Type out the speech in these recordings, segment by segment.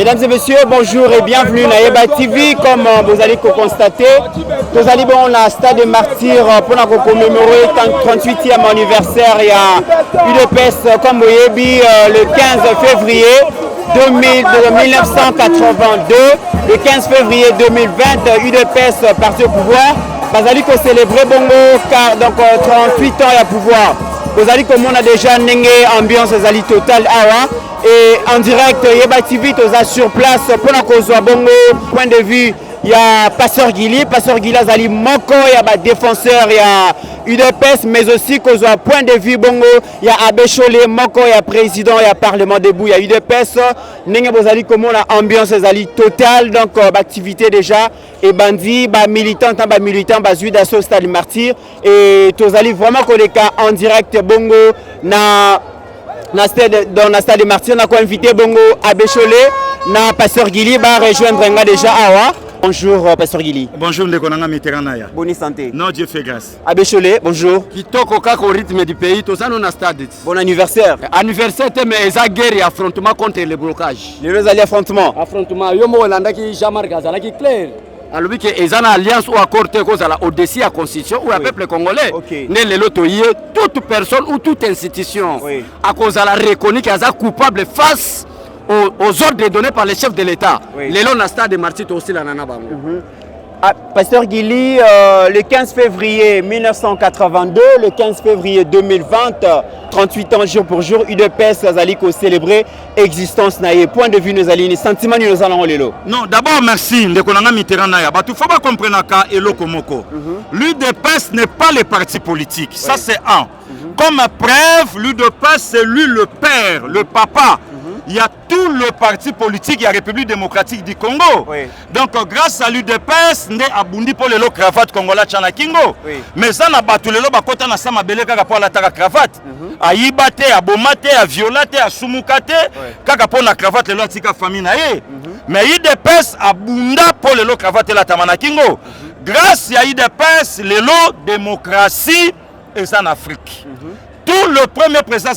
Mesdames et messieurs, bonjour et bienvenue à Yeba TV. Comme vous allez constater, nous allons dans le stade des martyrs pour commémorer le 38e anniversaire. Il y a UDPS, comme vous voyez, le 15 février 1982, le 15 février 2020, UDPS parti au pouvoir. Vous allez célébrer Bongo, donc 38 ans à pouvoir. Vous allez comme on a déjà une ambiance totale et en direct Yeba TV sur place pour qu'on soit bon point de vue. Il y a Pasteur Guili Azali Moko, il y a défenseur, il y a UDPS, mais aussi qu'on soit point de vue bongo, il y a Abbé Cholé Moko, il y a président, il y a parlement debout, il y a UDPS. Nenga bozali comme on a ambiance azali totale, donc activité déjà et bandit, militant, bazui d'assaut stade martyr et tozali vraiment connecté en direct bongo na dans le stade martyr, on a invité bongo Abbé Cholé, na Pasteur Guili va rejoindre déjà awa. Bonjour Pasteur Guili. Bonjour Ndekonanga Mitteranaya. Bonne santé. Non, Dieu fait grâce. Abbé Cholé, bonjour. Kitoko kaka au rythme du pays, tout ça nous na stade. Bon anniversaire. Anniversaire mais eza guerre et affrontement contre le blocage. Les deux alliés affrontement. Affrontement yo mo Hollanda ki Jean-Marc Gazala qui clair. Alors que eza na alliance ou accord te cause la au-dessus de la constitution ou le peuple congolais. Ne le lotoyer toute personne ou toute institution à cause de la reconnue qu'elle est coupable face aux ordres donnés par les chefs de l'État. Les lots na stade de Martyr aussi la nana bango. Pasteur Guili, le 15 février 1982, le 15 février 2020, 38 ans jour pour jour, UDPS Azali ko célébrer existence naie. Point de vue nous allons, sentiment nous allons lelo. Non, d'abord merci Ndekonanga Mitteranaya. Batu faut pas comprendre ka eloko moko. L'UDPS n'est pas le parti politique. Ça c'est un. Comme preuve, l'UDPS c'est lui le père, le papa. Il y a tout le parti politique, il y a la République démocratique du Congo. Donc grâce à l'UDPS, nous avons pour le cravate congolais Tchana Kingo. Mais ça n'a pas tout le lot, quand on a ça, ma belle pour la cravate. A yibate, a bomate, a violate, a sumukate, kaka pour la cravate le lot tika famille nae. Mais l'UDPS a bunda pour le lot cravate la tamana Kingo. Grâce à l'UDPS, le lot démocratie est en Afrique. Tout le premier président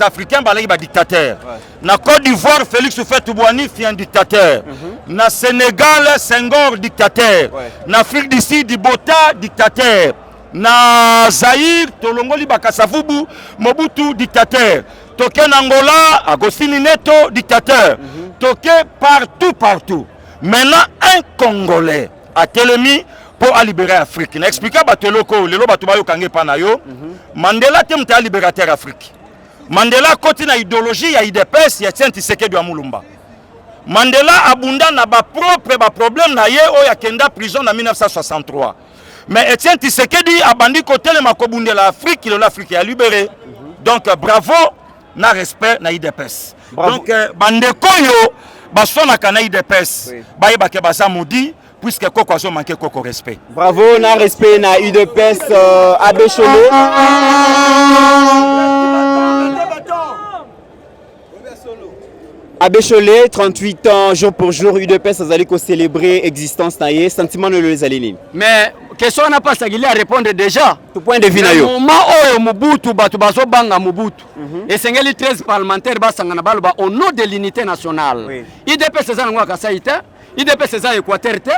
africain est un dictateur. Na Côte d'Ivoire, Félix Houphouët-Boigny est un dictateur. Na Sénégal, Senghor, dictateur. Na Afrique du Sud, Bota, dictateur. Na Zaïre, Tolongoli Bakasavubu, Mobutu, dictateur. Toké Angola, Agostini Neto, dictateur. Toké partout. Maintenant, un Congolais a télémis pour libérer l'Afrique. N'explique pas que Mandela est libérateur d'Afrique. Mandela côté na idéologie ya UDPS ya Etienne Tshisekedi wa Mulumba. Mandela abunda na ba propre ba problème na ye o ya kenda prison en 1963. Mais Etienne Tshisekedi abandi côté le makobunde l'Afrique, l'Afrique a libéré. Donc bravo na respect na UDPS. Donc bandeko yo basona kana UDPS. Baye ba ke basa mudi puisque Koko a manqué Koko respect. Bravo na respect na UDPS Abbé Cholé. Abbé Cholé, 38 ans, jour pour jour, UDPS Azali ko célébrer existence naie, sentiment de les aligner. Mais question n'a pas Sagili à répondre déjà. Tout point de vue na yo. Moment où Mobutu batu bazo banga Mobutu. Et sengeli 13 parlementaires basangana balba au nom de l'unité nationale. UDPS ezana ngwa kasaita, UDPS ezana Équateur te,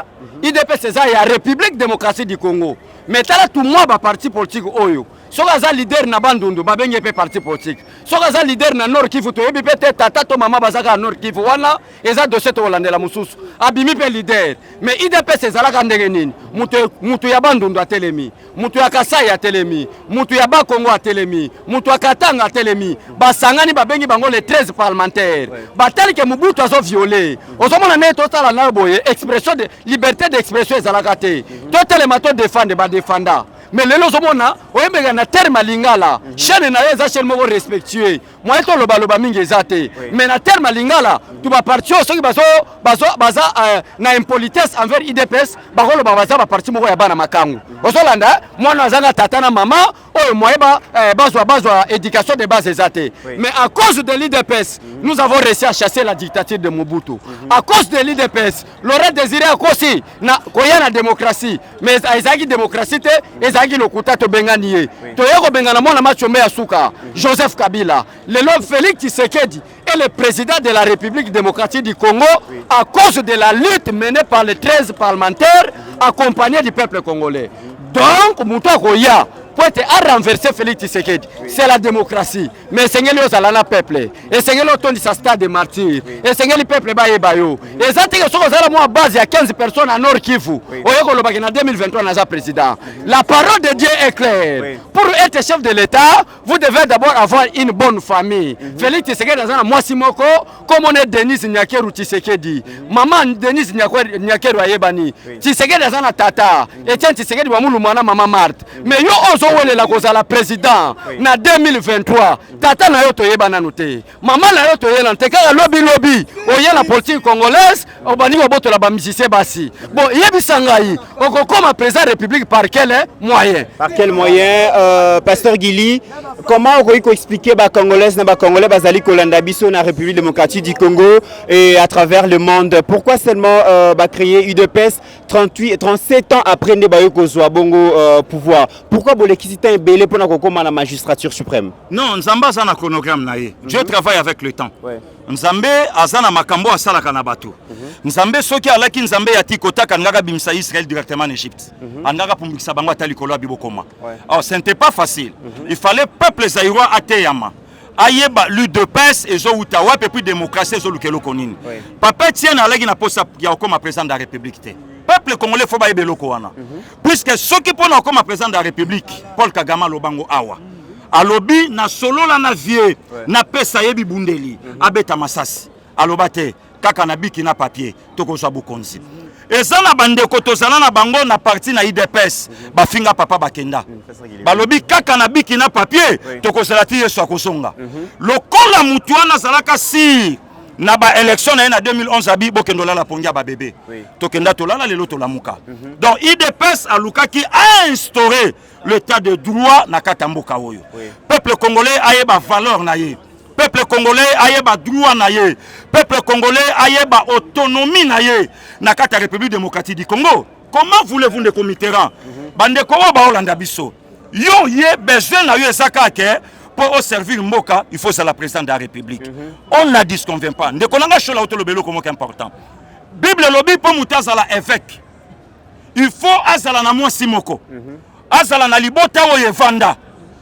UDPS ezana ya République démocratique du Congo. Mais tala tout moi ba parti politique oyo. Soka leader na bandundu babenge pe parti politique. Soka leader na Nord Kivu to yebi pe tata to mama bazaka Nord Kivu wana eza dossier to holandela mususu. Abimi pe leader. Mais IDPS ezalaka ndenge nini? Mutu ya bandundu atelemi, mutu ya Kasai atelemi, mutu ya Bakongo atelemi, mutu ya Katanga atelemi. Basangani babengi bango les 13 parlementaires. Batali ke Mobutu azo violé. Ozomona ne totala na boye expression de liberté d'expression ezalaka te. Totelema to défendre ba défenda. Mais les gens ont na terme lingala chaîne na eza chaîne moko respectueux moi to loba mingi ezate mais na terme lingala tu ba parti soki baza na impolitesse envers IDPS bakolo baza ba parti moko ya bana makangu osolanda mwana azanga tata na mama oyo moyeba bazwa éducation de base ezate mais à cause de l'IDPS nous avons réussi à chasser la dictature de Mobutu à cause de l'IDPS l'aurait désiré akosi na koya na démocratie mais ezaki démocratie te ezaki lokuta to bengani toyeko bengana mwana machombe ya suka Joseph Kabila lelo Félix Tshisekedi le président de la République démocratique du Congo à cause de la lutte menée par les 13 parlementaires accompagnés du peuple congolais. Donc, Mouta Koya, pour être à renverser Félix Tshisekedi, c'est la démocratie. Mais c'est le Zalana peuple. Et c'est le ton de sa stade de martyrs. Et c'est le peuple Baye Bayo. Et ça, c'est que ce à base, il y a 15 personnes à Nord Kivu. En 2023, on a président. La parole de Dieu est claire. Pour être chef de l'État, vous devez d'abord avoir une bonne famille. Félix Tshisekedi, dans un mois Simoko, comme on est Denis Nyakeru Tshisekedi. Maman Denis Nyakeru Ayebani. Tshisekedi, dans un tata. Et tiens, Tshisekedi, maman Marthe. Mais yo, la cause à la président na 2023 tata na yo toyeba nanu te maman na yo toyela te kaka lobby oya la politique congolaise obani boto la ba musicien basi bon yebisa ngai okokoma président de la République par quel moyen Pasteur Gili, comment on peut expliquer ba congolaise na ba congolais bazali kolanda biso na République démocratique du Congo et à travers le monde, pourquoi seulement ba créer UDPS 37 ans après ne ba yo kozwa bongo pouvoir, pourquoi Bolekisita est belé pour la magistrature suprême? Non, Nzamba a un chronogramme naïe. Dieu travaille avec le temps. Nzambe azana makambo asala kanabatu. Nzambe soki alaki Nzambe yati kota kangaga bimsa Israël directement en Égypte. Angaga pumbikisa bango atali kolo bibokoma. Alors ce n'était pas facile. Il fallait peuple zaïrois ateyama. Ayeba l'UDPS et zo utawa et puis démocratie zo lukelo konini. Papa tient alaki na posa ya okoma président de la République te. Peuple congolais faut ba yebeloko wana. Puisque ceux qui pona comme président de la République, Paul Kagame lobango awa. Alobi na solo la na vie na pesa yebi bundeli abeta masasi. Alobate kaka na biki na papier toko za bukonzi. Ezana bandeko tozala na bango na parti na IDPS ba finga papa bakenda. Balobi kaka na biki na papier toko zala ti yeso akosonga. Lokola mutu wana zalaka si na ba élection na 2011 abi bokendola la pongia ba bébé tokenda tolala lelo tolamuka. Donc IDPS aluka qui a instauré l'état de droit na katamboka oyo. Peuple congolais ayeba valeur na ye, peuple congolais ayeba droit na ye, peuple congolais ayeba autonomie na ye na kata République démocratique du Congo. Comment voulez-vous de Mitterrand bande ko ba Hollande biso yo ye besoin na yo ezaka ke pour servir Mboka, il faut ça la présidente de la République. On ne disconvient pas. Ne connaissons pas la lobelo comme important. Bible lobby pour moutaza la évêque. Il faut azala na moi simoko. Azala na libota o yevanda.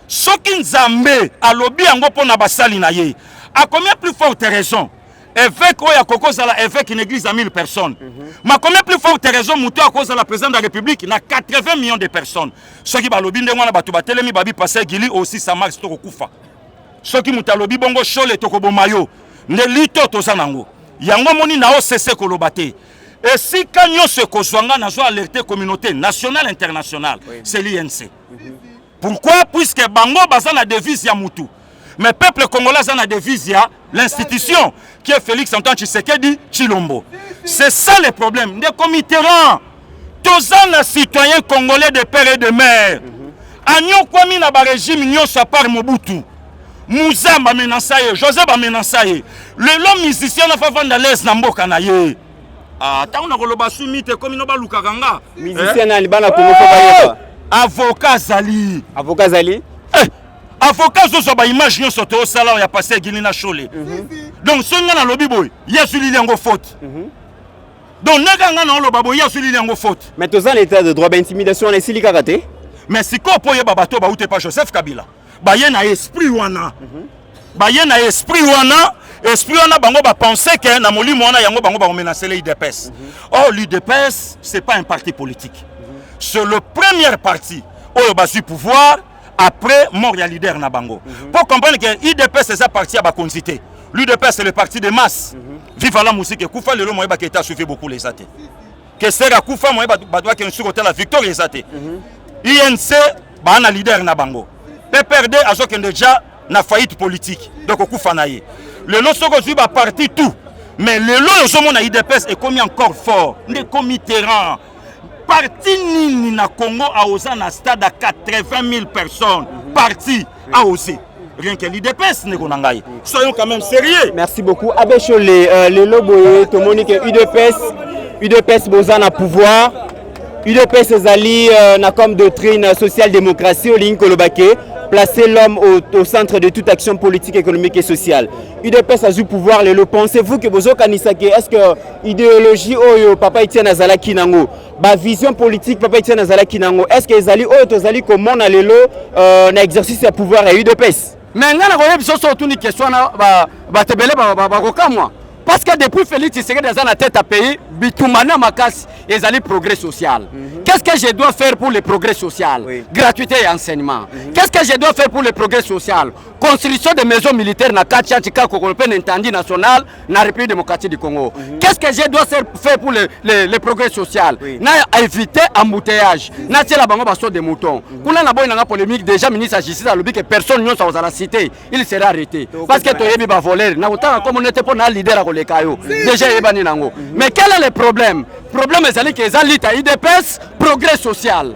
Soki nzambe a lobby ango pour na basali na ye. À combien plus forte raison? Évêque o ya koko zala évêque une église à 1000 personnes. Mais combien plus forte raison mouto à cause de la présidente de la République na 80 millions de personnes. Ceux qui ba lobby ndengwana batu batelemi babi passer Gili aussi ça marche to kokufa. Ceux qui muta lobby bongo chole to kobomayo. Ne lito to zanango. Yango moni na o cesse kolobate. Et si kanyo se kozwanga na zo alerter communauté nationale internationale, c'est l'INC. Pourquoi? Puisque bango bazana devise ya mutu. Mais peuple congolais a une devise, l'institution qui est Félix Antoine Tshisekedi Chilombo. C'est ça le problème. Des comitéran, tous les citoyens congolais de père et de mère. Agnon Kwame na ba régime nyon sa part Mobutu. Mouza ba menaçaye, Joseph ba menaçaye. Le long musicien na fa vanda les na mboka na ye. Ah, ta on a koloba sumite comme no ba lukakanga. Musicien na libana Congo fa ba avocat Zali. Avocat Zali. Avocat zo ba image nyo soto au salon ya passé Guinée na Cholé. Donc ce nga na lobby boy, ya suli liango faute. Donc nega nga na loba boy ya suli liango faute. Mais tous en état de droit d'intimidation na sili karaté. Mais si ko poye babato ba outé pas Joseph Kabila. Ba ye na esprit wana. Ba ye na esprit wana bango ba penser que na molimo wana yango bango ba menacer l'IDPS. Oh l'IDPS c'est pas un parti politique. C'est le premier parti au basu pouvoir. Après, mort ya leader na bango. Pour comprendre que l'IDPS c'est sa partie à ba concité. L'IDPS c'est le parti de masse. Vive la musique et Koufa le moyen ba qui a suivi beaucoup les athées. Que sera Koufa moyen ba doit que sur la victoire les athées. INC ba na leader na bango. PPRD azo que déjà na faillite politique. Donc Koufa na ye. Le no soko zu ba parti tout. Mais le lo zo mona IDPS est commis encore fort. Ne committerant parti nini na Congo a osé na stade à 80 000 personnes. Parti a osé. Rien que l'IDPS ne konangai. Soyons quand même sérieux. Merci beaucoup. Abbé Cholé, le loboye, tout le monde que UDPS bozana pouvoir. UDPS ezali na comme doctrine social-démocratie au ligne kolobake. placer l'homme au centre de toute action politique, économique et sociale. UDPS a du pouvoir, pensez-vous que vous est-ce que idéologie ou papa Etienne Azala Kinango, ma vision politique papa Etienne Azala Kinango, est-ce que Ezali Tozali comment on a un exercice de pouvoir à UDPS? Mais on a une question parce que depuis Félix Tshisekedi dans la tête à pays, Bitumana Makas et les progrès social. Qu'est-ce que je dois faire pour le progrès social? Gratuité et enseignement. Qu'est-ce que je dois faire pour le progrès social? Construction de maisons militaires na Katia Chika Kokolopen Intendit national na République démocratique du Congo. Qu'est-ce que je dois faire pour le progrès social? Na éviter embouteillage. Na tiela bango baso de moutons. Kuna na boy na polémique déjà ministre de la justice a dit que personne n'y a la cité, il sera arrêté parce que toyebi ba voler. Na autant comme on était pour na leader à les cailloux. Déjà yebani nango. Mais quel est le problème? Le problème est que les alliés IDPS progrès social.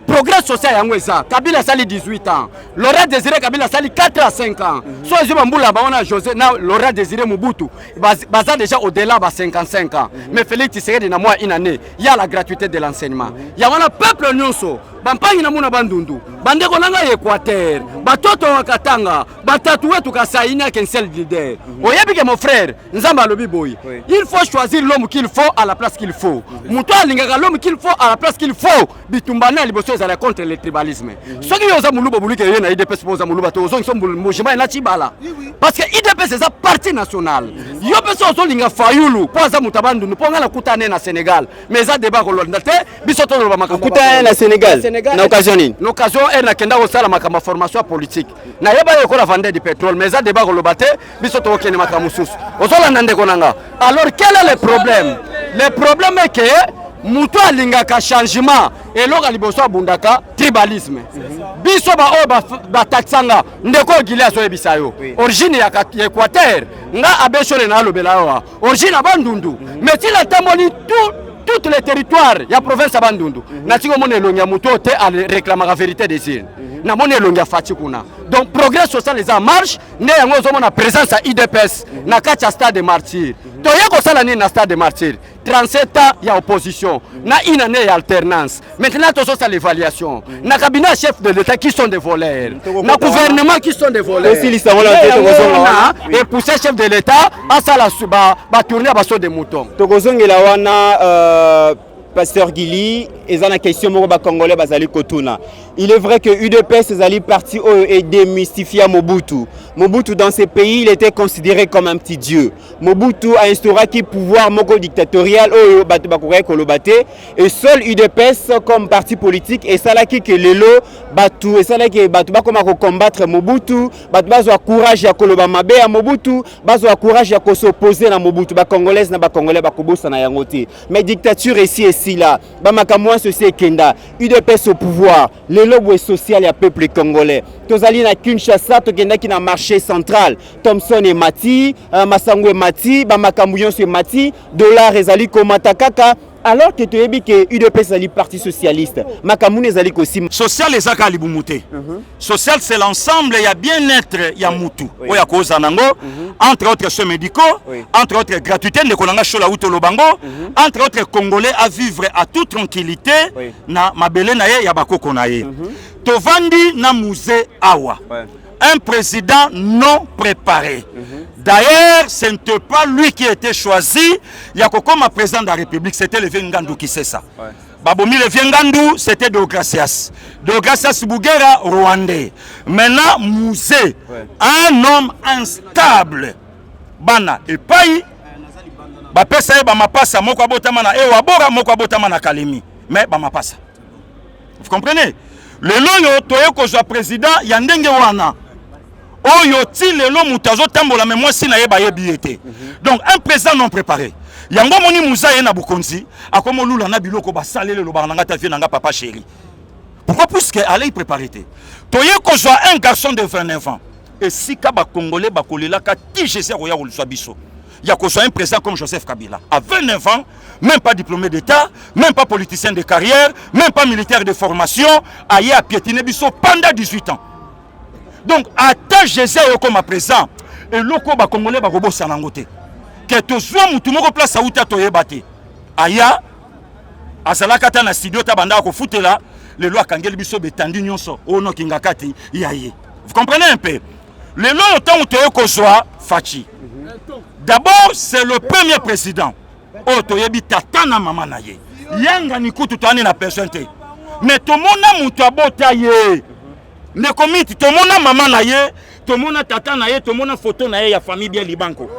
Progrès social yango ça. Kabila sali 18 ans. Laurent Désiré Kabila sali 4 à 5 ans. Soit je m'amboula ba on a José na Laurent Désiré Mobutu. Baza déjà au-delà de 55 ans. Mais Félix Tshisekedi na moi une année. Il y a la gratuité de l'enseignement. Il y a un peuple nyonso. Bampangi na muna bandundu. Bandeko nanga Équateur. Batoto wakatanga. Batatu wetu kasaina kensel leader. Oyebi que mon frère, nzamba lobi boy. Il faut choisir l'homme qu'il faut à la place qu'il faut. Muto alingaka l'homme qu'il faut à la place qu'il faut. Bitumbana liboso ezala contre le tribalisme. Soki yoza muluba bulike yena IDPS poza muluba to zongi sombu mujima na chibala. Parce que IDPS c'est un parti national. Yo peso zo linga fayulu poza mutabandu ponga la kutane na Sénégal. Mais ça débat ko londa te bisoto lo ba makambo. Kutane na Sénégal. Na occasion nini? L'occasion est na kenda ko sala makambo formation politique. Na yeba yo ko la vendre du pétrole mais ça débat ko lo bate bisoto ko kene makambo susu. Ozola nande konanga. Alors quel est le problème? Le problème est que muto alingaka changement et loka liboso abundaka tribalisme. Biso ba o ba taxanga ndeko gilia so ebisayo. Origine ya Équateur nga abeshole na lobela yo. Origine abandundu. Mais si la tamoni tous les territoires ya province abandundu. Na tiko mone longia muto te a réclamer la vérité des îles. Na mone longia fati kuna. Donc progrès social les en marche, né yango zo mona présence à IDPS na kacha stade de martyr. To yako sala ni na stade de martyr. 37 ans, il y a opposition. Il y a une année d'alternance. Maintenant, tout ça, c'est l'évaluation. Il y a cabinet chef de l'État qui sont des voleurs. Il y a gouvernement qui sont des voleurs. Et pour ces chefs de l'État, ça va tourner à des moutons. Pasteur Gili, et la question de Congolais bazali kotuna. Il est vrai que UDPS est parti et démystifié Mobutu. Mobutu dans ces pays, il était considéré comme un petit dieu. Mobutu a instauré qui pouvoir moko dictatorial et seul UDPS comme parti politique et ça là qui que lelo batu et ça là qui batu ba comme combattre Mobutu, batu bazo courage ya koloba mabe ya Mobutu, bazo courage ya s'opposer na Mobutu, ba congolaise na ba congolais ba kobosa na yangote. Mais dictature ici là, ba makamwa société kenda, UDPS au pouvoir, le lobo social ya peuple congolais. Tozali na Kinshasa, to kenda ki na marché central. Thompson et Mati, Masango et Mati, ba makambuyon se Mati, dollar ezali komata kaka. Alors que tu as dit que UDPS est le parti socialiste, Makamoun est allé aussi. Social est ça Libumouté. Social c'est l'ensemble, il y a bien-être, il y a Moutou. Il y a cause anango, entre autres soins médicaux, entre autres gratuité, ne konanga shola uto lobango, entre autres Congolais à vivre à toute tranquillité, na mabele na ye ya bakoko na ye. Tovandi na musée awa. Un président non préparé. D'ailleurs, ce n'était pas lui qui a été choisi. Il y a comme président de la République, c'était le Vengandou qui sait ça. Babomi le Vengandou, c'était Deogracias. Deogracias Bougera, rwandais. Maintenant, Mouzé, un homme instable. Bana, et paï, bapesa bama passa, moko botamana, et wabora, moko botamana kalemi. Mais bama passa. Vous comprenez? Le loyo, toyo ko soit président, yandenge wana. Oyo ti lelo mutazo tambola mais moi si na yeba yebiete. Donc un président non préparé. Yango moni muza ye na bukonzi, akomo lula na biloko ba salele lo bananga ta vie nanga papa chéri. Pourquoi puisque allez préparer té. Toye ko soit un garçon de 29 ans. Et si ka ba congolais ba kolela ka ti je sais roya ko soit biso. Il y a ko soit un président comme Joseph Kabila à 29 ans, même pas diplômé d'état, même pas politicien de carrière, même pas militaire de formation, aye a piétiner biso pendant 18 ans. Donc, à ta Jésus comme présent, et loko ba congolais ba robo sanangote. Que to soit mutumoko place à outa toye bate. Aya, azala kata na studio ta banda ko futela, les lois kangeli biso betandi nyonso ono kingakati yaye. Vous comprenez un peu? Les lois autant où kozwa fachi. D'abord, c'est le premier président. Otoyebi tata na mama na ye. Yanga ni kutu tane na personne te. Mais tout le monde mutu abota ye. Ne komiti tout le monde mama na ye, tout le monde tata na ye, tout le monde photo na ye ya famille bien libanko.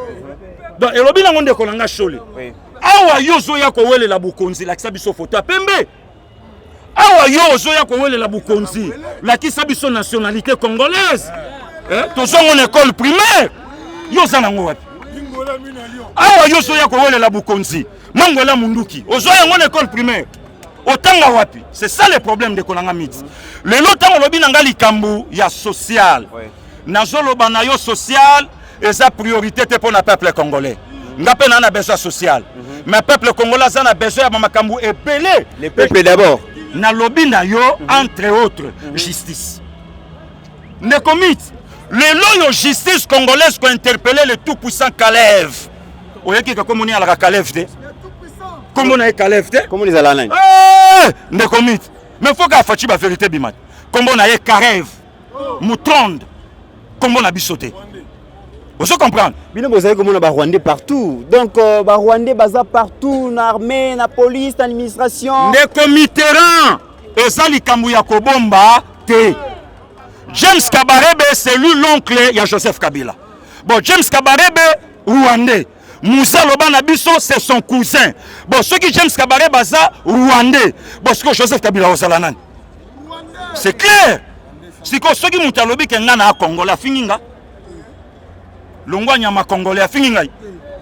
Donc elobi na ngonde kolanga shole. Awa yo zo ya ko wele la bukonzi la kisa biso photo pembe. Awa yo zo ya ko wele la bukonzi la kisa biso nationalité congolaise. Tous en école primaire. Yo zana ngwapi. Awa yo zo ya ko wele la bukonzi. Mangola munduki. Ozo ya ngone école primaire. Otanga wapi. C'est ça le problème de kolanga miti. Le lotango lobi nanga likambu ya social. Nazoloba na yo social et sa priorité pour le peuple congolais. Ngape na besoin social. Mais peuple congolais a besoin de makambu épelé. Le peuple d'abord. Na lobi na yo entre autres justice. Ne commit. Les lois justice congolaise qui ont interpellé le tout puissant Kalev. Oye qui comme on est à la Kalev de. Comme on est Kalev de. Comment les alanais? Ne commit. Mais faut qu'à fachi la vérité bimat. Comme on a Karev. Moutonde. Comme on a bisoté. Vous comprenez? Bino vous savez comment on a Rwandais partout. Donc Rwandais baza partout, dans l'armée, dans la police, dans l'administration. Ne committeront. Et ça likambu ya kobomba te. James Kabarebe c'est lui l'oncle de Joseph Kabila. Bon James Kabarebe Rwandais. Moussa Lobana Bisso c'est son cousin. Bon ceux qui James Kabarebe baza Rwandais. Bon ce que Joseph Kabila osalanan. C'est clair. Si que ceux qui mutalobi kengana Congolais finginga. Longwa nyama Congolais finginga.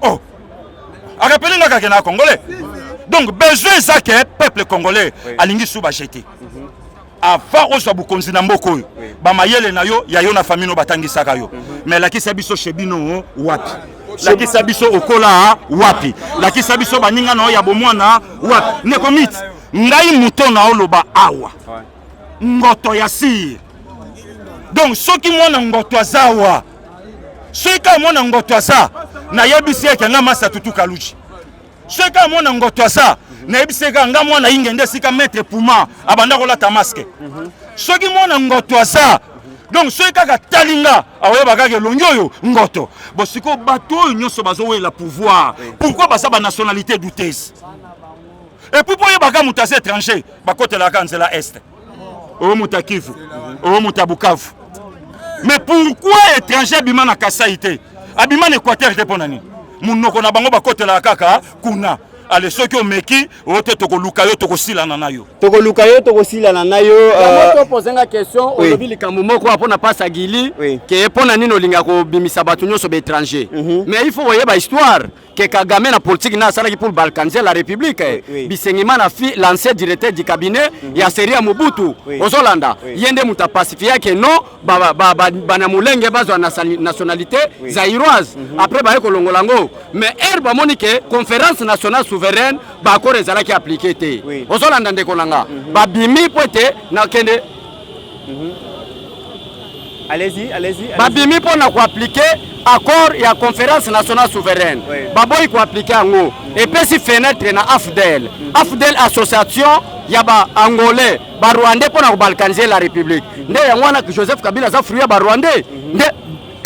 Oh. A rappeler nga kena Congolais. Donc besoin ça que peuple congolais alingi sous bachete. Avant ozo bukonzi na mboko ba mayele na yo ya yo na famille no batangisaka yo. Mais la kisa biso shebino wapi. La kisa biso okola wapi. La kisa biso baninga na ya bomwana wapi. Ne komit ngai muto na oloba awa. Ngoto ya sir. Donc ceux qui mona ngoto azawa. Ceux qui mona ngoto aza na yebisi ke nga masa tutu kaluji. Ceux qui mona ngoto aza na yebisi ke nga mwana ingende sika mettre puma abanda kola ta masque. Ceux qui mona ngoto aza donc ceux qui talinga awe bagage lonyoyo ngoto. Bon siko bato nyonso bazo la pouvoir. Pourquoi basa ba nationalité douteuse? Et puis pour yeba mutase étranger ba côté la kanzela est. O mutakivu, o mutabukavu. Mais pourquoi étranger bimana kasaïté? Abiman Équateur répondani. Munoko na bango ba côté la kaka kuna. Allez ceux qui ont meki o te toko lukayo toko sila na nayo. Toko lukayo toko sila na nayo. Moi poser une question au lobby likambo moko apona pasa gili que pona nino linga ko bimisa batu nyoso be étranger. Mais il faut voyer ba histoire que Kagame na politique na sala ki pour balkaniser la République. Bisengima na fi l'ancien directeur du cabinet ya Seria Mobutu Ozolanda. Yende muta pacifier que non bana mulenge bazwa nationalité zairoise. Après ba ko longolango. Mais herba monique conférence nationale souveraine ba ko rezala ki appliquer té. Ozolanda ndeko langa. Ba bimi pote na kende. Allez-y. Babimi pour na ko appliquer accord et la conférence nationale souveraine. Baboy ko appliquer ango. Et puis si fenêtre na AFDEL. AFDEL association yaba angolais, ba rwandais pour na balkaniser la République. Nde yangwana que Joseph Kabila za fruit ba rwandais.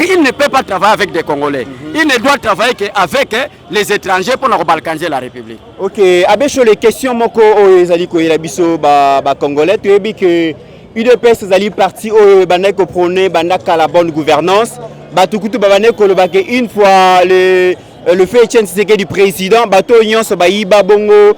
Il ne peut pas travailler avec des Congolais. Il ne doit travailler qu'avec les étrangers pour nous balkaniser la République. Ok, avec les questions moko ezali ko yelabiso ba Congolais, tu as dit que UDPS ezali parti au banda ko prôner banda la bonne gouvernance. Batukutu babane ko lobake une fois le fait Etienne Tshisekedi du président, bato nyonso ba yiba bongo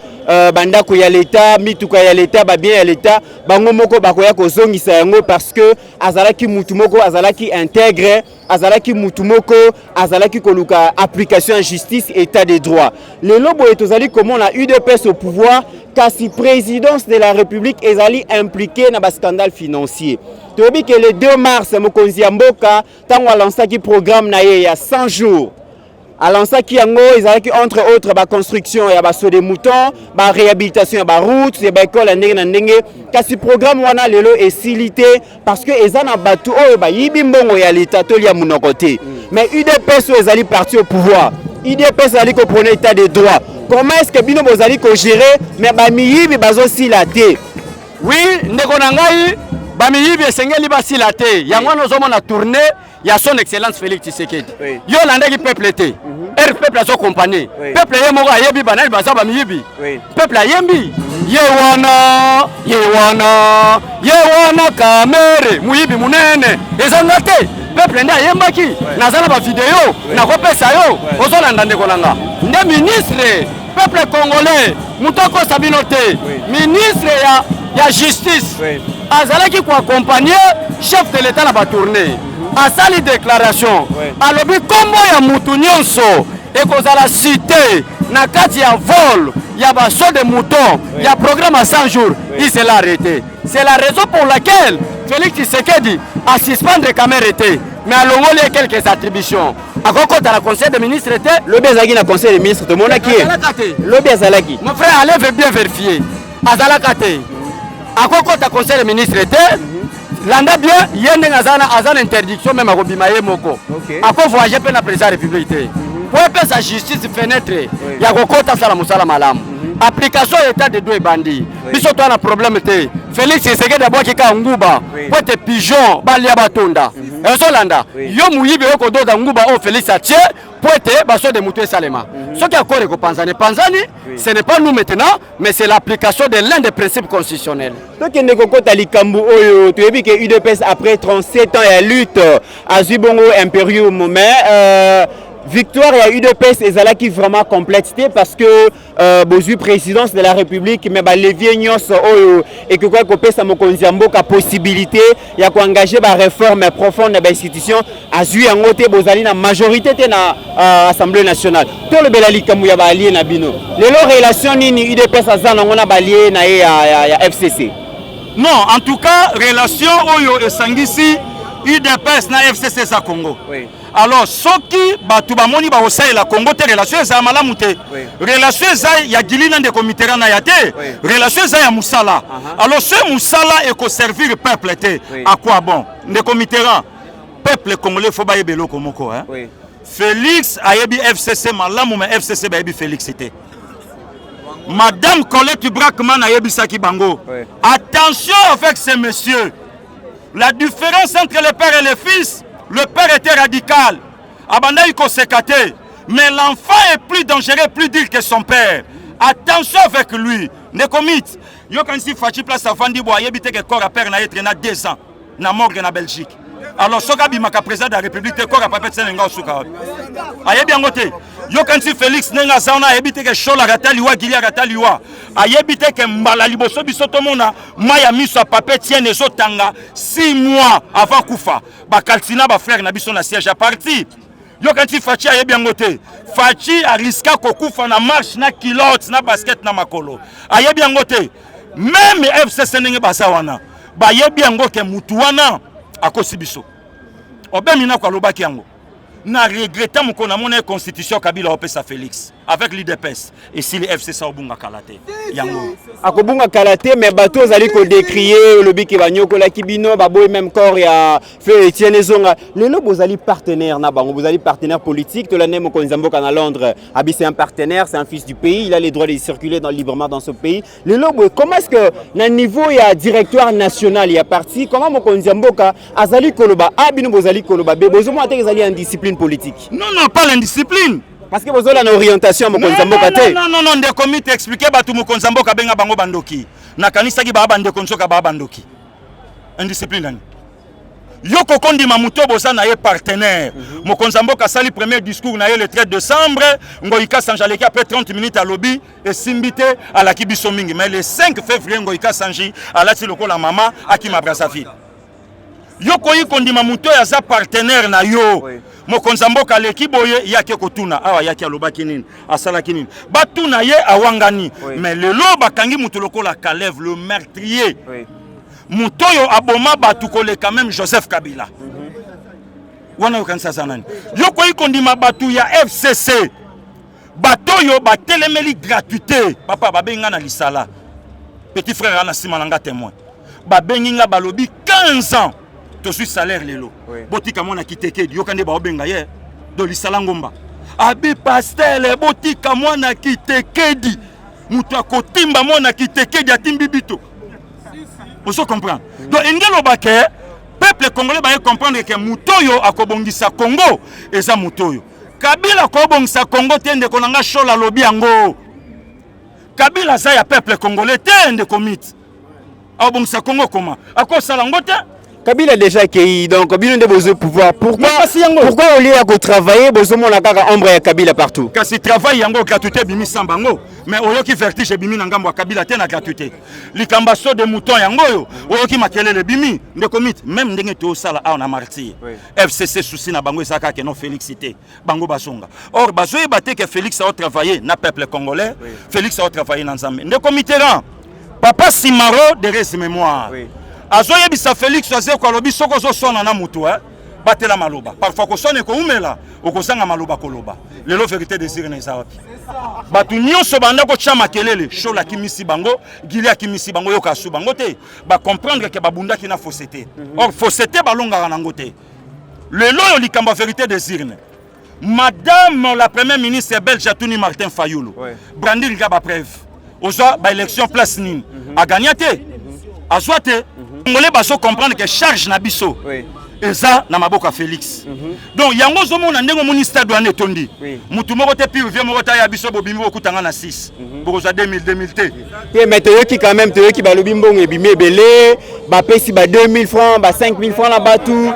banda ko ya l'état, mituka ya l'état, ba bien ya l'état, bango moko bakoya ko zongisa yango parce que azalaki mutu moko azalaki intègre, azalaki mutu moko azalaki ko luka application en justice état de droit. Le lobo etozali comment la UDPS au pouvoir kasi présidence de la République ezali impliqué na ba scandale financier. Tu as dit que le 2 mars mokonzi ya mboka tango a lancé qui programme na ye ya 100 jours. A lancé qui yango ezalaki entre autres ba construction ya ba so de moutons, ba réhabilitation ya ba route, ya ba école ndenge na ndenge. Kasi programme wana lelo esilité parce que ezana batu oyo ba yibi mbongo ya l'état to lia munoko te. Mais UDPS ezali parti au pouvoir. UDPS ezali ko prôner état de droit. Comment est-ce que bino bozali ko gérer mais ba miyibi bazo silaté? Oui, ndeko na ngai bamiyibi esengeli basila te. Yango nozomona tournée ya son excellence Félix Tshisekedi. Yo landaki peuple te. Peuple azo compagnie. Peuple ye moko ayebi banani baza bamiyibi. Peuple ayembi. Yewana kamere muyibi munene. Ezanga te. Peuple nde ayembaki. Nazala ba vidéo na kopesa yo. Ozolanda ndeko nanga. Nde ministre peuple congolais mutoko sabino te. Ministre ya justice. Azalaki ko accompagner chef de l'état na ba tournée. Asali déclaration. Alobi kombo ya mutu nyonso ekozala cité na kati ya vol ya baso de mouton ya programme à 100 jours. Il s'est arrêté. C'est la raison pour laquelle Félix Tshisekedi a suspendu caméra été. Mais à l'ongoli il y a quelques attributions. À quoi la conseil des ministres était Lobi Azalaki na conseil des ministres tout le monde qui est Lobi Azalaki. Mon frère allez bien vérifier. Azalakate. À quoi la conseil des ministres était Landa bien, il y a une interdiction même à Robimaye Moko. À quoi voyager pour la présidence de la République pour faire sa justice fenêtre, il y a Kokota Salamusala Malam. Application état de deux bandits. Biso toi un problème te. Félix Tshisekedi d'abord qui ka nguba. Pour tes pigeons, balia batonda. Et Solanda. Yo muyibe yoko do da nguba o Félix Atie pour te baso de mutu salema. Ce qui a encore ko panzani. Panzani, ce n'est pas nous maintenant, mais c'est l'application de l'un des principes constitutionnels. Donc il kokota likambu oyo tu ebi que UDPS après 37 ans de lutte à Zubongo Imperium mais victoire à UDPS ezalaki vraiment complexité parce que bozui présidence de la République mais ba levier nyonso oyo et que quoi kopesa mokonzi mboka possibilité ya ko engager ba réforme profonde ba institution azui yango te bozali na majorité te na Assemblée nationale to le belali kamu ya ba allié na bino lelo relation nini UDPS azana ngona ba allié na ya FCC. Non, en tout cas relation oyo esangisi UDPS na FCC sa Congo. Alors soki batu bamoni ba osai la Congo te relation za malamu te. Relation za ya gilina de comité na ya te. Relation za ya musala. Alors ce musala est ko servir peuple te. À quoi bon? De comité peuple congolais faut ba yebelo komoko hein. Félix ayebi FCC malamu mais FCC ba yebi Félix te. Madame Colette Brackman ayebi saki bango. Attention avec ces messieurs. La différence entre le père et le fils, le père était radical. Abanda iko sekate. Mais l'enfant est plus dangereux, plus dur que son père. Attention avec lui. Ne commit. Yo quand si Fachi place à Fandi Boye bité que corps à père na être na 2 ans na morgue na Belgique. Alors soka bimaka président de la République te corps à papa tsenga suka. Ayebi ngote. Yo quand si Félix nenga zaona ebité que chola rataliwa gilia rataliwa. Ayebite que mbala liboso bisoto mona maya miso a papé tient les tanga 6 mois avant Koufa. Ba kaltina ba frère na biso na siège à parti. Yo quand il Fachi ayebi ngote. Fachi a risqué ko Koufa na marche na kilote na basket na makolo. Ayebi ngote. Même FCC nenge basawana. Ba yebi ngote mutuwana akosi biso. Obemina kwa lobaki yango. Na regrettant mon konamona constitution Kabila opesa Félix avec l'IDPS et si le FCC obunga kalate yango akobunga kalate mais bato zali ko décrier le biki banyoko la kibino baboy même corps ya fait Etienne Zonga lelo bozali partenaire na bango bozali partenaire politique to la nemo konzamboka na Londres abi c'est un partenaire c'est un fils du pays il a les droits de circuler librement dans ce pays lelo comment est-ce que na niveau ya directoire national ya parti comment mo konzamboka azali koloba abino bozali koloba be bozomo ateke zali en discipline politique. Non, pas l'indiscipline. Parce que vous avez une orientation à Mokonzamboka. Non, des comités expliqués à tout Mokonzamboka benga bango bandoki. Na kanisa ki ba bande konsoka ba bandoki. Indiscipline. Yoko kondi mamuto boza na ye partenaire. Mokonzamboka sali premier discours na ye le 13 décembre, ngoika sanjaleki après 30 minutes à lobby et simbité à la kibiso mingi. Mais le 5 février ngoika sanji à la tiloko la maman Akima Brazzaville. Yoko yi kondi mamuto ya za partenaire na yo. Mokonzamboka leki boye yake kotuna awa yake alobaki nini asalaki nini batuna ye awangani mais lelo bakangi mutu lokola Kalev le meurtrier mutoyo aboma batu kole quand même Joseph Kabila wana yo kanisa sanani yoko ikondima batu ya FCC batoyo batelemeli gratuité papa babenga na lisala petit frère ana simananga témoin babenga balobi 15 ans to suis salaire lelo botika mona kitekedi yokande ba obenga ye do lisala ngomba abi pastel botika mona kitekedi mutu akotimba mona kitekedi atimbi bito Vous comprenez? Donc ingelo bake peuple congolais va comprendre que mutoyo akobongisa Congo eza mutoyo. Kabila kobongisa Congo tende konanga shola lobi yango. Kabila za ya peuple congolais tende komit. Abongisa Congo comment? Akosala ngote Kabila déjà qui donc Kabila de besoin pouvoir. Pourquoi au lieu de travailler besoin mon akaka ombre ya Kabila partout. Quand si travail yango gratuité bimi sambango mais oyo ki vertige bimi na ngambo Kabila te na gratuité. Likambaso de mouton yango yo oyo ki makelele bimi de commit même ndenge to sala a na martyr. FCC souci na bango esaka ke non Félixité bango basonga. Or bazo yebate que Félix a travaillé na peuple congolais. Félix a travaillé na Nzambe. De commitera Papa Simaro de res mémoire. Azoye bisa Félix aze kwa lobi soko zo sona na mutu batela maloba parfois ko sone ko umela okosanga maloba koloba lelo vérité désir na zawapi batu nyonso banda ko chama kelele shola kimisi bango gilia kimisi bango yoka su bango te ba comprendre que babunda ki na fausseté or fausseté balonga na ngote lelo yo likamba vérité désir na madame la première ministre belge Tuni Martin Fayulu brandir ngaba preuve ozo ba élection place nini a gagné te azwate Congolais baso comprendre que charge na biso eza na maboko ya Félix donc yango zo mona ndengo ministère douane tondi mutu moko te pire vie moko ta ya biso bobimi okutanga na 6 boko za 2000 te mais toyoki quand même toyoki balobi mbongo ebimi ebele ba pesi ba 2000 francs ba 5000 francs na batu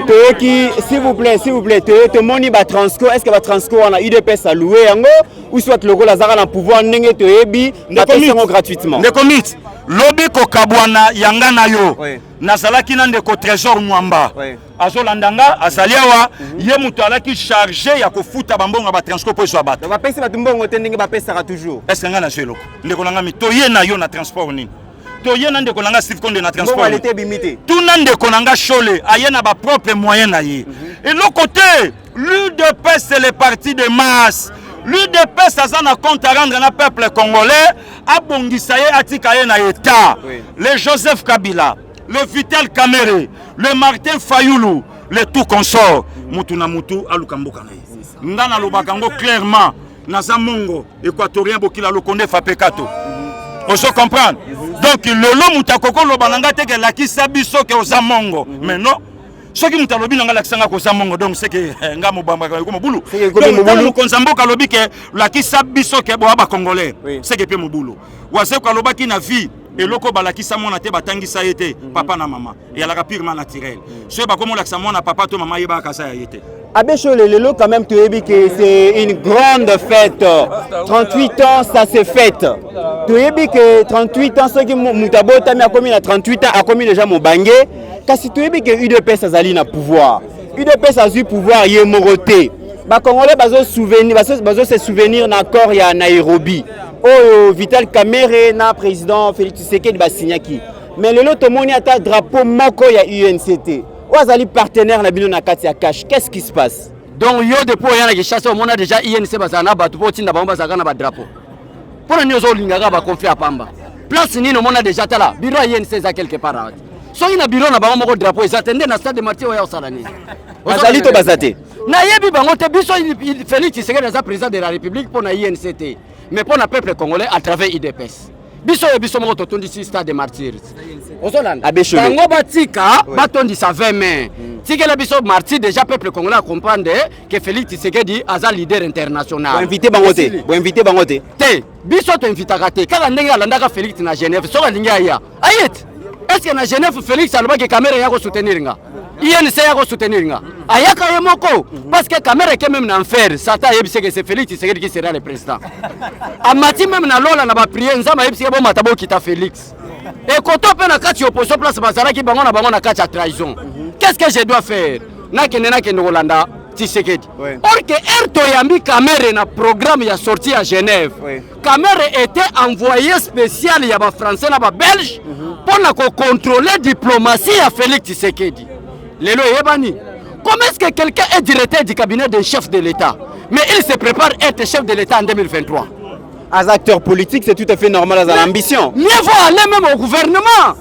toyoki s'il vous plaît toyoki moni ba transco est-ce que ba transco on a UDPS à louer yango ou soit logo la zara na pouvoir ndenge toyebi na pesi gratuitement ne commit lobi ko kabwana yanga na yo nazalaki na ndeko trésor mwamba azolandanga azaliawa ye mutu alaki chargé ya kofuta bambonga ba transport po so bato ba pesi ba tumbongo te ndenge ba pesaka toujours est-ce nga na jelo ndeko nanga mi to ye na yo na transport ni to ye na ndeko nanga Steve Konde na transport bon était bimité tout na ndeko nanga Chole aye na ba propre moyen na ye et l'autre côté l'UDPS c'est les partis de masse. L'UDPS a un compte à rendre à peuple congolais, a Bongisaye Atikaye na État. Le Joseph Kabila, le Vital Kamere, le Martin Fayulu, le tout consort. Mutuna Mutu Alukambo Kane. Ndana Lobakango clairement, Naza Mongo, équatorien Bokila Lokonde Fapekato. On se comprend. Donc le lot Mutakoko Lobananga Teke Lakisa Biso ke Ozamongo. Mais non. Ce qui m'a dit que donc c'est que ngamo bamba ko mobulu donc konzambo ka lobi ke la ki sabiso ke bo ba congolais c'est que pe mobulu wa se ko loba ki na vie et loko balaki sa mona te batangisa yete papa na mama et ala purement naturel ce ba komo la sa mona papa to mama yeba ka sa yete Abbé Chole lelo quand même tu dis que c'est une grande fête 38 ans ça se fête tu dis que 38 ans ceux qui mutabota mi a commis à 38 ans a commis déjà mon bangé kasi tu dis que UDPS azali na pouvoir UDPS a eu pouvoir yé moroté ba congolais bazo souvenir bazo se souvenir na corps ya Nairobi oh Vital Kamere na président Félix Tshisekedi ba signaki mais lelo to moni ata drapeau moko ya UNCT Ouazali partenaire na bino na kati ya cash qu'est-ce qui se passe donc yo depuis yana ki chasse on a déjà INC bazana batu po tinda bamba zakana ba drapeau pour nous zo lingaka ba confier pamba place ni no mona déjà tala bureau INC za quelque part so ina bureau na ba moko drapeau ils attendaient na stade de Martyr ya osalani bazali to bazate na yebi bango te biso Félix Tshisekedi za président de la République pour na INCT mais pour na peuple congolais à travers IDPS biso moko to tondi si stade de Martyr Ozolanda bango batika batondi sa 20 mai tikela biso Martyr déjà peuple congolais à comprendre que Félix Tshisekedi aza leader international invité bangote te biso to invitaka te kala ndenge alandaka Félix na Genève so alinga ya ayet est-ce que na Genève Félix alobaki caméra yako soutenir nga INC yako soutenir nga ayaka yemoko parce que caméra est même en fer sata yebise que c'est Félix Tshisekedi qui sera le président amati même na lola na ba prier nzama yebise bo matabo kita Félix et quand on peut na kati opposition place bazala ki bango na kati ya trahison qu'est-ce que je dois faire na kende Rolanda Tshisekedi or que erto yambi caméra na programme ya sortie à Genève caméra était envoyé spécial ya ba français na ba belge pour na contrôler diplomatie à Félix Tshisekedi lelo yebani comment est-ce que quelqu'un est directeur du cabinet d'un chef de l'État mais il se prépare à être chef de l'État en 2023 as acteur politique c'est tout à fait normal à l'ambition mieux vaut aller même au gouvernement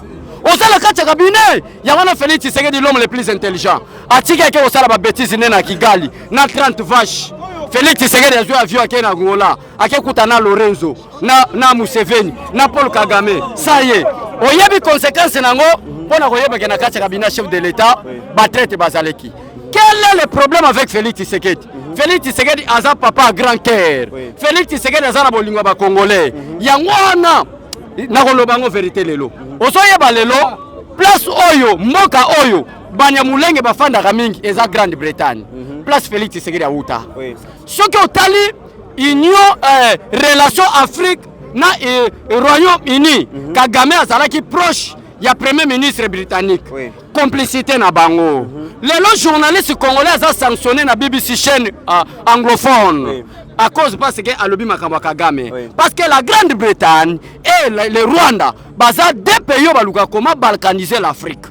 osala kati cabinet ya wana Félix Tshisekedi l'homme le plus intelligent atika ke osala ba bêtise nena Kigali na 30 vaches Félix Tshisekedi a joué avion à Angola, à Kutana Lorenzo, na Museveni, na Paul Kagame. Ça y est. Il y a des conséquences pour le cabinet chef de l'État, Batrete Bazaleki. Quel est le problème avec Félix Tshisekedi? Félix Tshisekedi a un papa grand cœur. Félix Tshisekedi a un bolingo ba congolais. Yangwana na kolobango vérité lelo. Osoya ba lelo place oyo mboka oyo banyamulenge bafanda kamingi eza Grande-Bretagne. Place Félix Tshisekedi a uta. Ce que otali union relation Afrique na Royaume-Uni Kagame azalaki proche ya premier ministre britannique. Complicité na bango. Les journalistes congolais ont sanctionné na BBC chaîne anglophone à cause parce que alobi makambo Kagame. Parce que la Grande-Bretagne et le Rwanda baza deux pays baluka comment balkaniser l'Afrique.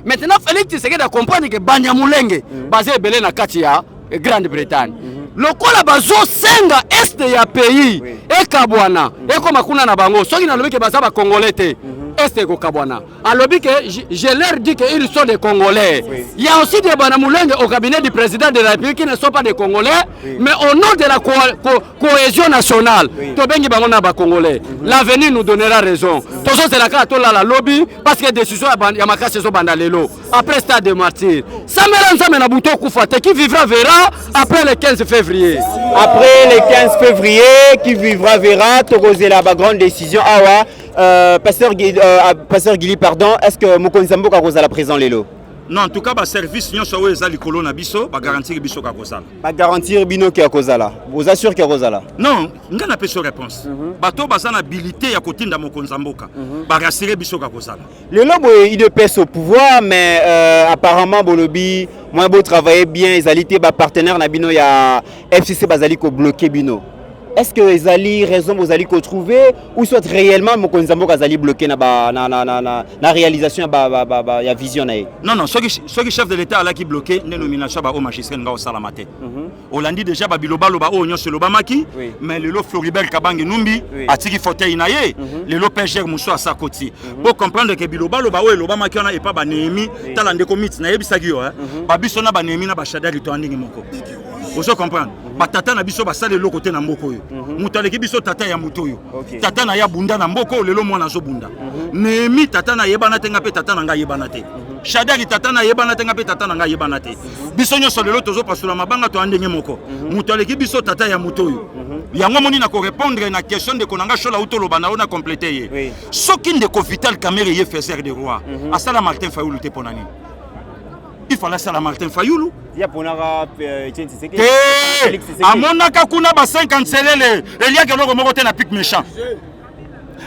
Maintenant Félix Tshisekedi a comprendre que Banyamulenge basé belé na kati ya Grande-Bretagne. Lokola bazo senga est ya pays e kabwana e koma kuna na bango soki na lobi ke baza ba congolais te est ko kabwana alobi que je leur dis que ils sont des congolais. Il y a aussi des Banyamulenge au cabinet du président de la République qui ne sont pas des congolais mais au nom de la cohésion nationale to bengi bango na ba congolais. L'avenir nous donnera raison. Tozo c'est la carte la lobby parce que décision ya makase zo bandalelo après stade de martyr. Samuel Nzame na buto kufate qui vivra verra après le 15 février. Après le 15 février, qui vivra verra, Tokozé la grande décision. Pasteur Guili, pardon, est-ce que Mokonzambo Kakoza la présent Lelo? Non, en tout cas, le service, nous avons les colons à Bisso, pour garantir Bisso Kakozala. Pour garantir Bino Kakozala. Vous assurez Kakozala? Non, nous avons pas réponse. Bato bazan habilité à côté de Mokonzamboka, pour rassurer Bisso Kakozala. Le lobo il de pèse au pouvoir, mais apparemment Bolobi, moi beau travailler bien, ils allaient partenaire na Bino ya FCC bazali ko bloquer Bino. Est-ce que les alliés raison vous allez trouver ou soit réellement Mokonzambo Kazali bloqué na réalisation ya vision na? Non, ce qui chef de l'État là qui bloqué ne nomination ba au magistrat nga au salamate. Olandi déjà ba biloba loba o nyonso loba maki mais le lo Floribert Kabange Numbi atiki fauteuil na ye le lo pêcheur Mousso à sa côté. Pour comprendre que biloba loba o loba maki on a pas ba Néhémie talande ko mit na yebisa gi yo ba biso na ba Néhémie na ba Shadari to andingi moko. Vous comprenez? Tata na biso basale le côté na mboko yo. Mutaleki biso tata ya mutoyo. Tata na ya bunda na mboko lelo mwana zo bunda. Néhémie tata na yebana tenga pe tata na nga yebana te. Shadari tata na yebana tenga pe tata na nga yebana te. Biso nyoso lelo tozo pasula mabanga to andenge moko. Mutaleki biso tata ya mutoyo. Yango moni na ko répondre na question de konanga shola utolo bana ona compléter ye. Soki ndeko Vital Kamerhe ye faiseur de roi. Asala Martin Fayulu te ponani. Il fallait ça la Martin Fayulu. Il y a pour nara Etienne Tshisekedi. À mon akakuna ba 50 selele, il y a quelqu'un qui mokote na pic méchant.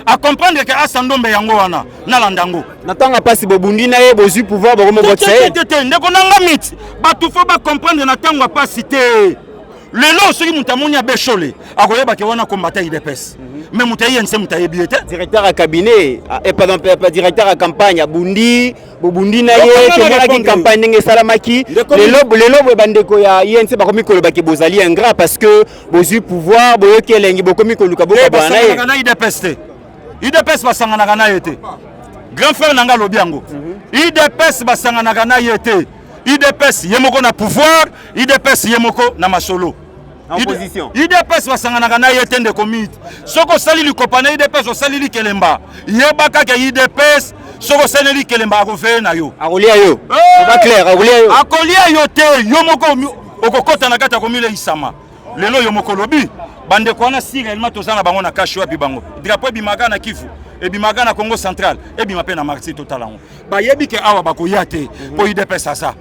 À comprendre que Asandombe yango wana na landango. Natanga pasi bobundi na ye bozu pouvoir bo mokote. Ndeko nanga mit. Ba tout faut ba comprendre na tango pas cité. Lelo soki mutamoni ya beshole, akoyeba ke wana combattre IDPS. Mais mutaye nse mutaye biete. Directeur à cabinet et pardon pas directeur à campagne Bundi, Bobundi na ye kemera ki campagne nge salamaki. Lelo bandeko ya INC ba komi koloba ke bozali ingrat parce que bozu pouvoir boyoki elengi bokomi koluka boka bana ye. Na IDPS te. IDPS basangana kana yete. Grand frère nanga lobiango. IDPS basangana kana yete. IDPS yemoko na pouvoir, IDPS yemoko na masolo. En position. IDPS basangana na yete de comité. Soko sali li kopana IDPS o sali li kelemba. Yebaka ke IDPS soko sali li kelemba akofé na yo. Akolia yo. Pas clair, akolia yo. Akolia yo te yomoko okokota na kata komile isama. Lelo yomoko lobi. Bande ko na si réellement tozana bango na kashi wapi bango. Drapeau bimaga na Kivu. Et bimaga na Congo central. Et bimape na Marti totalango. Ba yebi ke awa bako yate po IDPS asa.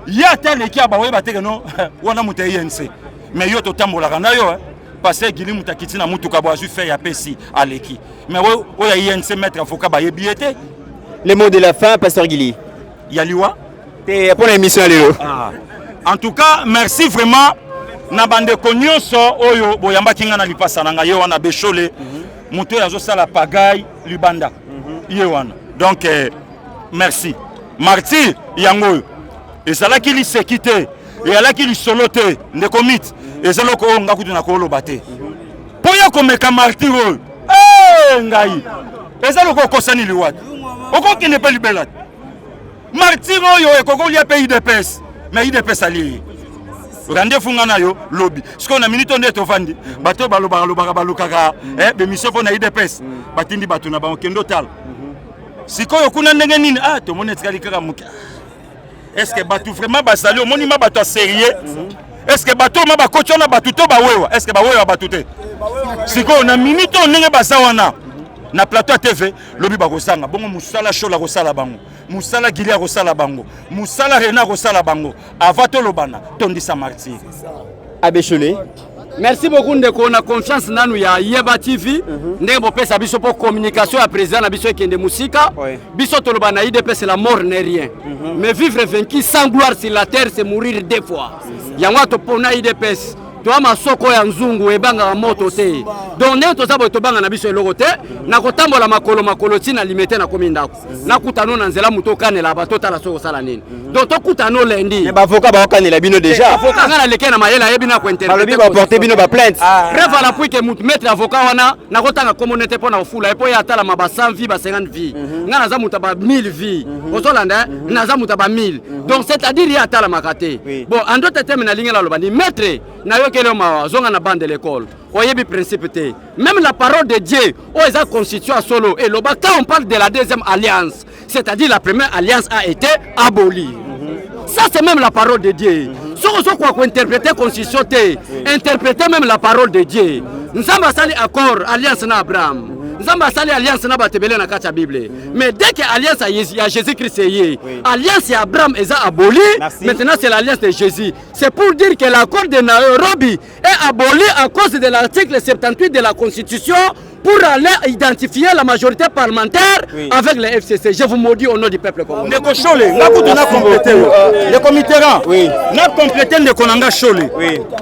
Yate le ki aba weba te no wana mutaye INC. Mais yo totambola kana yo parce que Guili mutakiti na mutuka bo azu fait ya pesi aleki. Mais o ya INC mettre avocat ba yebi ete. Les mots de la fin pasteur Guili. Yaliwa te pour l'émission lelo. En tout cas, merci vraiment na bande konyoso oyo boyamba kinga na lipasa na ngayo wana beshole. Muto yazo sala pagaille libanda. Yewana. Donc merci. Martyr yango. Et ça là qui li séquité et là qui li soloté ne commit et ça loko nga kutu na ko lobate. Poya komeka martyr ngai. Et ça loko kosani liwat. Oko ki ne pas libélat. Martyr yo e koko li a pays de pes. Mais il de pes ali. rendez-vous ngana yo lobby ce qu'on a minute on est ovandi bato balobaka bémission pour na IDPS batindi bato na bango kendo tal sikoyo kuna ndenge nini to mona tikali kaka muka est-ce que bato vraiment basali omoni ma bato sérieux est-ce que bato ma bakocho na bato to bawewa est-ce que bawewa bato te sikoyo na minute on ndenge basawana na plateau TV lobi bakosanga bongo musala show la kosala bango musala gilia kosala bango musala rena kosala bango avato lobana tondisa martyr Abbé Cholé. Merci beaucoup ndeko na confiance nanu ya Yeba TV ndenge bopesa biso pour communication à président na biso kende musika biso toloba na IDPS la mort n'est rien mais vivre vaincu sans gloire sur la terre c'est mourir deux fois yango to pona IDPS to masoko ya nzungu ebanga moto te donc ndenge tozabo tobanga na biso eloko te na kotambola makolo tina limité na komi ndako na kutano na nzela muto kanela bato tala soko sala nini donc to kutano lendi Mais avocat ba kanela bino déjà. Avocat ngana leke na mayela yebina ko interpréter. Balobi ba porter bino ba plainte. Preuve la pour que maître avocat wana na kotanga communauté pona ofula epo ya tala maba 100 vie ba 50 vie. Ngana za muta ba 1000 vie. Ozolanda na za muta ba 1000. Donc c'est-à-dire ya tala makate. Bon en d'autres termes na lingela lobandi maître na yo kele ma zonga na bande de l'école. Oyebi principe te. Même la parole de Dieu o eza constitution solo et loba quand on parle de la deuxième alliance, c'est-à-dire la première alliance a été abolie. Ça c'est même la parole de Dieu. Ce qu'on quoi interpréter constitution interpréter même la parole de Dieu. Nous avons sali accord alliance na Abraham. Nous avons sali alliance na batebele na kacha Bible. Mais dès que alliance à Jésus-Christ est alliance à Abraham est abolie, maintenant c'est l'alliance de Jésus. C'est pour dire que l'accord de Nairobi est aboli à cause de l'article 78 de la Constitution pour aller identifier la majorité parlementaire avec le FCC. Je vous maudis au nom du peuple congolais. Ndeko Cholé, na kutu na compléter. Ndeko Mitterrand. Na compléter ndeko nanga Cholé.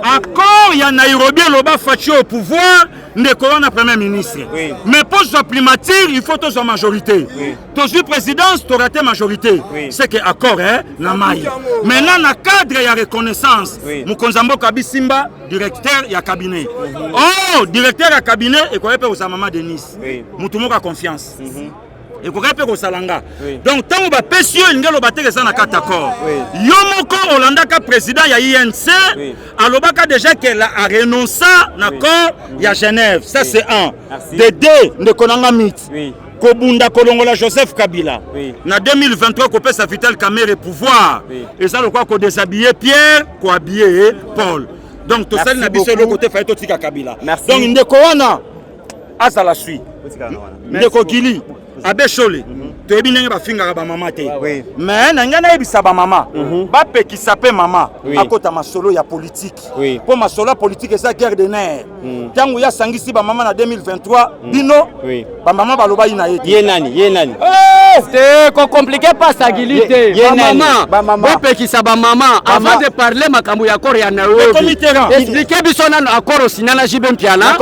Accord ya Nairobi loba fachi au pouvoir ndeko wana premier ministre. Mais pour sa primature, il faut toute majorité. Toujours présidence, tu raté majorité. C'est que accord na mai. Maintenant na cadre ya reconnaissance. Mukonzambo Kabisimba directeur ya cabinet. Oh, directeur ya cabinet et quoi peut au maman Denis. Mutumoka confiance. Et quoi peut au salanga. Donc tant ba pesio ngelo bateke ça na quatre accords. Yomoko Olanda ka président ya INC alobaka déjà qu'elle a renoncé na accord ya Genève. Ça c'est un. De deux ne konanga mythe. Kobunda kolongola Joseph Kabila. Na 2023 ko pesa Vital Kamerhe pouvoir. Et ça le quoi ko déshabiller Pierre, ko habiller Paul. Donc tout ça na biso le côté fait tout tika Kabila. Donc ndeko wana asa la suite. Ndeko Gili Abbé Cholé. Tu es bien ba finga ba mama te. Mais na ngana ebisa ba mama. Ba pekisa pe mama akota masolo ya politique. Pour masolo politique ça guerre de nerfs. Tangu ya sangisi ba mama na 2023 bino ba mama baloba ina yeti. Ye nani. C'est compliqué pas ça Gilité. Ba mama pekisa ba mama avant de parler makambo ya accord ya Nairobi. Expliquer biso na accord au Sinana Jibem Piala.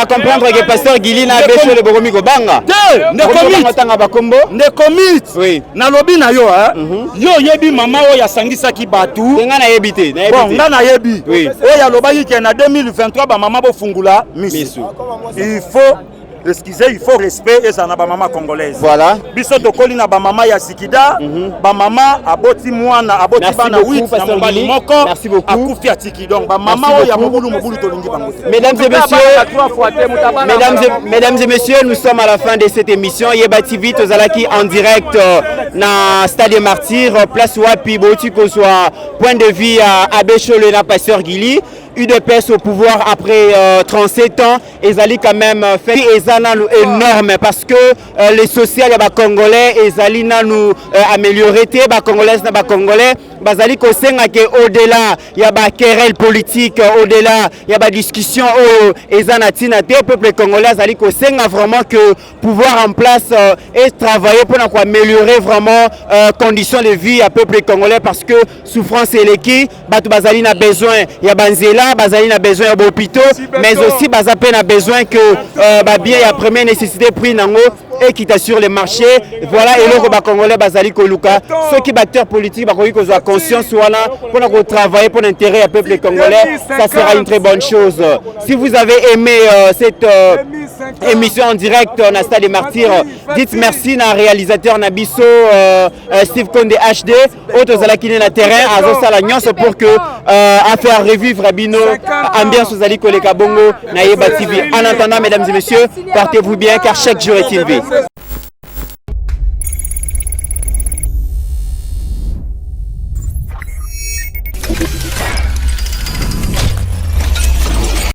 Comprendre que pasteur Gili na Abbé Cholé bokomi ko banga. Nekomit. Na lobi na yo yo yebi mama o ya sangisa ki batu. Nga na yebi te. Bon, nga na yebi. O ya lobaki ke na 2023 ba mama bo fungula misu. Il faut excusez, il faut respect et ça na ba mama congolaise. Voilà. Biso tokoli na ba mama ya Sikida, ba mama aboti mwana, aboti bana 8 na mobali moko. Merci beaucoup. Akufi atiki donc ba mama o ya mobulu tolingi bango. Mesdames et messieurs, nous sommes à la fin de cette émission. Yeba TV tozalaki en direct na Stade Martyr, place Wapi Boti ko soit point de vue à Abbé Cholé na pasteur Gili. UDPS au pouvoir après 37 ans, ils allaient quand même fait énorme parce que les sociaux les Congolais ils allaient nous améliorer les Congolais les Congolais bazali ko senga que au-delà il y a ba querelle politique au-delà il y a ba discussion au ezanatina te peuple congolais azali ko senga vraiment que pouvoir en place et travailler pour améliorer vraiment conditions de vie à peuple congolais parce que souffrance et l'équipe batu bazali na besoin il y a banzela bazali na besoin d'hôpitaux mais aussi bazapé na besoin que bien il y a première nécessité pris nango et qui t'assure les marchés. Voilà, et le Congolais Bazali Koluka. Ceux qui acteurs politiques, ils ont conscience pour travailler pour l'intérêt du peuple congolais, ça sera une très bonne chose. Si vous avez aimé cette émission en direct dans le Stade des Martyrs, dites merci à réalisateur Nabiso Steve Konde HD, autres à la kiné na terrain, à Zosala Nyons pour que à faire revivre Rabino, ambiance aux Ali Koleka Bongo, Naïba TV. En attendant, mesdames et messieurs, portez-vous bien car chaque jour est élevé.